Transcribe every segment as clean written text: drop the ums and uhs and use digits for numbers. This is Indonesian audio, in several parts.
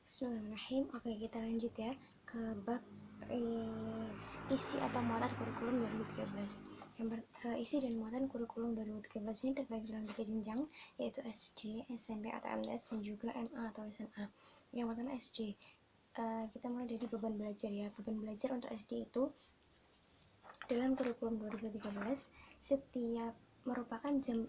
Bismillahirrahmanirrahim. Oke, kita lanjut ya ke bab isi atau muatan kurikulum 2013. Isi dan muatan kurikulum 2013 ini terbagi dalam 3 jenjang, yaitu SD, SMP atau MTS, dan juga MA atau SMA. Yang pertama SD. Kita mulai dari beban belajar ya. Beban belajar untuk SD itu dalam kurikulum 2013 setiap merupakan jam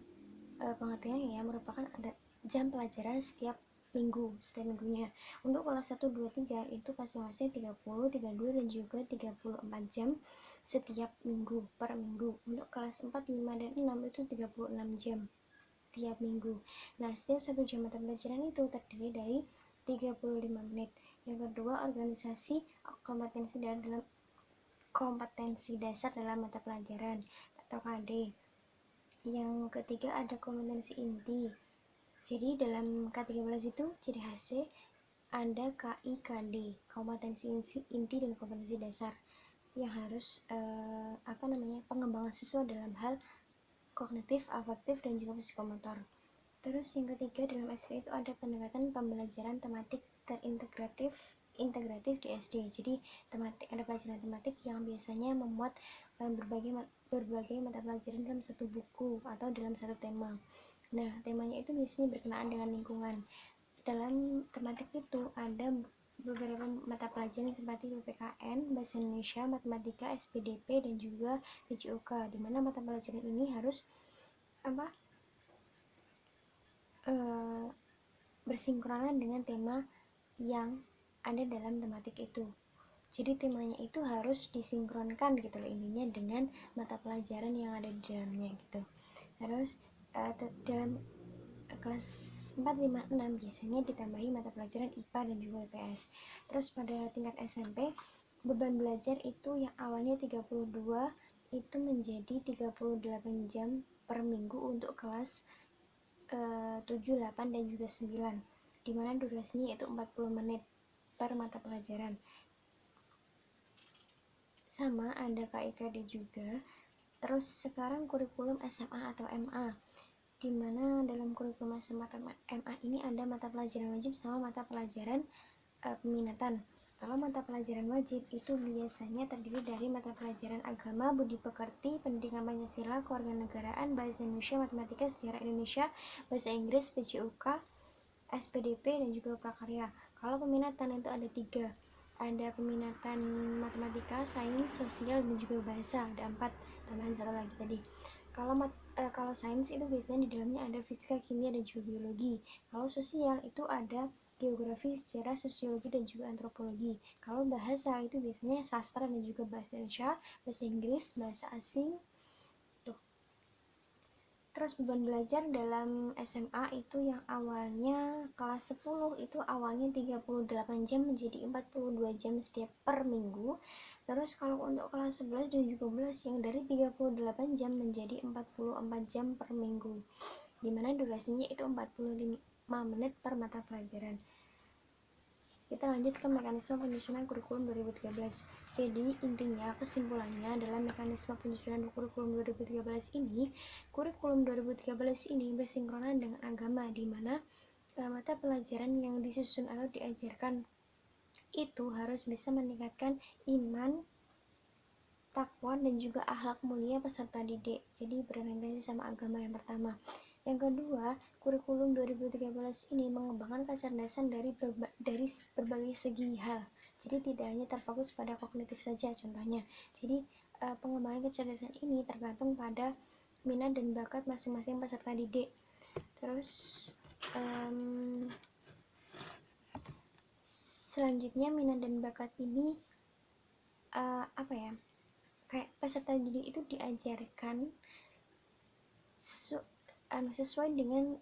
pengertiannya ya, merupakan ada jam pelajaran setiap minggunya. Untuk kelas 1, 2, 3 itu masing-masing 30, 32 dan juga 34 jam setiap minggu per minggu. Untuk kelas 4, 5 dan 6 itu 36 jam tiap minggu. Nah, setiap satu jam mata pelajaran itu terdiri dari 35 menit. Yang kedua, organisasi kompetensi dasar dalam mata pelajaran atau KD. Yang ketiga ada kompetensi inti. Jadi dalam K13 itu ciri khasnya ada KI, KD, kompetensi inti dan kompetensi dasar yang harus pengembangan siswa dalam hal kognitif, afektif dan juga psikomotor. Terus yang ketiga dalam SD itu ada pendekatan pembelajaran tematik terintegratif di SD. Jadi ada pelajaran tematik yang biasanya memuat berbagai mata pelajaran dalam satu buku atau dalam satu tema. Nah, temanya itu biasanya berkenaan dengan lingkungan. Dalam tematik itu ada beberapa mata pelajaran seperti PPKN, Bahasa Indonesia, Matematika, SPDP, dan juga PJOK, di mana mata pelajaran ini harus bersinkronan dengan tema yang ada dalam tematik itu. Jadi temanya itu harus disinkronkan gitu loh intinya dengan mata pelajaran yang ada di dalamnya gitu. Terus dalam kelas 4, 5, 6 biasanya ditambahi mata pelajaran IPA dan juga IPS. Terus pada tingkat SMP beban belajar itu yang awalnya 32 itu menjadi 38 jam per minggu untuk kelas 7, 8 dan juga 9, dimana durasinya itu 40 menit per mata pelajaran. Sama ada KIKD juga. Terus sekarang kurikulum SMA atau MA, dimana dalam kurikulum SMA atau MA ini ada mata pelajaran wajib sama mata pelajaran peminatan. Kalau mata pelajaran wajib itu biasanya terdiri dari mata pelajaran agama, budi pekerti, pendidikan Pancasila, kewarganegaraan, bahasa Indonesia, matematika, sejarah Indonesia, bahasa Inggris, PJOK, SPDP, dan juga prakarya. Kalau peminatan itu ada 3. Ada peminatan matematika, sains, sosial, dan juga bahasa. Ada 4, tambahan 1 lagi tadi. Kalau sains itu biasanya di dalamnya ada fisika, kimia, dan juga biologi. Kalau sosial itu ada geografi, sejarah, sosiologi, dan juga antropologi. Kalau bahasa itu biasanya sastra dan juga bahasa Indonesia, bahasa Inggris, bahasa asing. Terus beban belajar dalam SMA itu yang awalnya kelas 10 itu awalnya 38 jam menjadi 42 jam setiap per minggu. Terus kalau untuk kelas 11 dan juga 12 yang dari 38 jam menjadi 44 jam per minggu, dimana durasinya itu 45 menit per mata pelajaran. Kita lanjut ke mekanisme penyusunan kurikulum 2013. Jadi intinya kesimpulannya dalam mekanisme penyusunan kurikulum 2013 ini, kurikulum 2013 ini bersinkronan dengan agama, di mana mata pelajaran yang disusun atau diajarkan itu harus bisa meningkatkan iman, takwa, dan juga akhlak mulia peserta didik. Jadi berorientasi sama agama yang pertama. Yang kedua, kurikulum 2013 ini mengembangkan kecerdasan dari berbagai segi hal. Jadi tidak hanya terfokus pada kognitif saja contohnya. Jadi pengembangan kecerdasan ini tergantung pada minat dan bakat masing-masing peserta didik. Terus selanjutnya minat dan bakat ini kayak peserta didik itu diajarkan sesuai dengan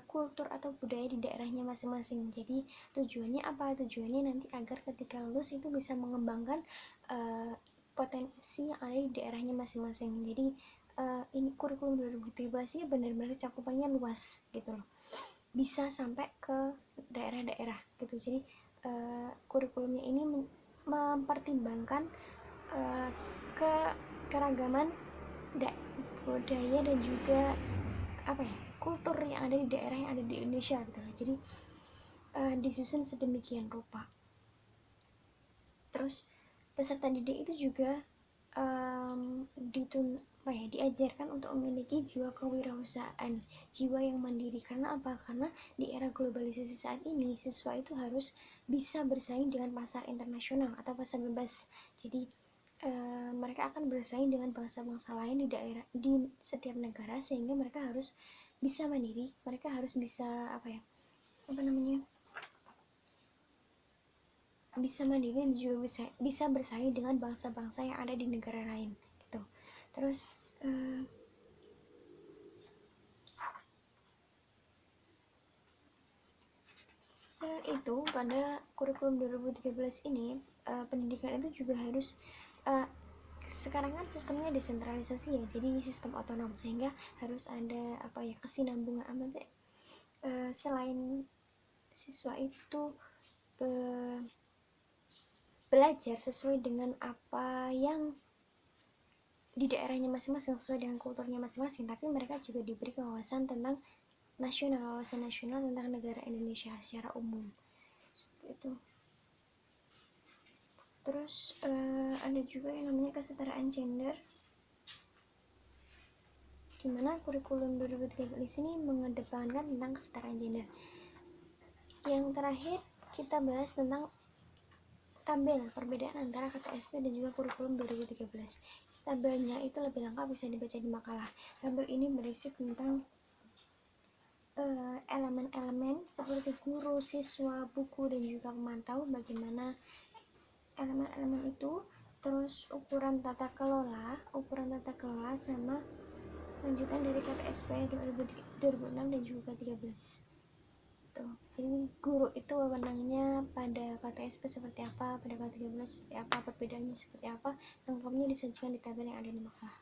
kultur atau budaya di daerahnya masing-masing. Jadi tujuannya apa? Tujuannya nanti agar ketika lulus itu bisa mengembangkan potensi yang ada di daerahnya masing-masing. Jadi ini kurikulum 2013 ini benar-benar cakupannya luas gitu loh, bisa sampai ke daerah-daerah gitu. Jadi kurikulumnya ini mempertimbangkan keragaman budaya dan juga kultur yang ada di daerah yang ada di Indonesia gitu loh. Jadi disusun sedemikian rupa. Terus peserta didik itu juga diajarkan untuk memiliki jiwa kewirausahaan, jiwa yang mandiri. Karena apa? Karena di era globalisasi saat ini siswa itu harus bisa bersaing dengan pasar internasional atau pasar bebas. Jadi mereka akan bersaing dengan bangsa-bangsa lain di setiap negara, sehingga mereka harus bisa mandiri, mereka harus bisa bisa mandiri dan juga bisa bersaing dengan bangsa-bangsa yang ada di negara lain gitu. Terus selain itu, pada kurikulum 2013 ini pendidikan itu juga harus sekarang kan sistemnya desentralisasi ya, jadi sistem otonom, sehingga harus ada kesinambungan selain siswa itu belajar sesuai dengan apa yang di daerahnya masing-masing, sesuai dengan kulturnya masing-masing, tapi mereka juga diberi wawasan nasional tentang negara Indonesia secara umum. Seperti itu. Terus ada juga yang namanya kesetaraan gender, dimana kurikulum 2013 ini mengedepankan tentang kesetaraan gender. Yang terakhir kita bahas tentang tabel perbedaan antara KTSP dan juga kurikulum 2013. Tabelnya itu lebih lengkap, bisa dibaca di makalah. Tabel ini berisi tentang elemen-elemen seperti guru, siswa, buku, dan juga pemantau, bagaimana elemen-elemen itu. Terus ukuran tata kelola sama lanjutan dari KTSP 2006 dan juga 13. Jadi guru itu wewenangnya pada KTSP seperti apa, pada KT13 seperti apa, perbedaannya seperti apa, lengkapnya disajikan di tabel yang ada di makalah.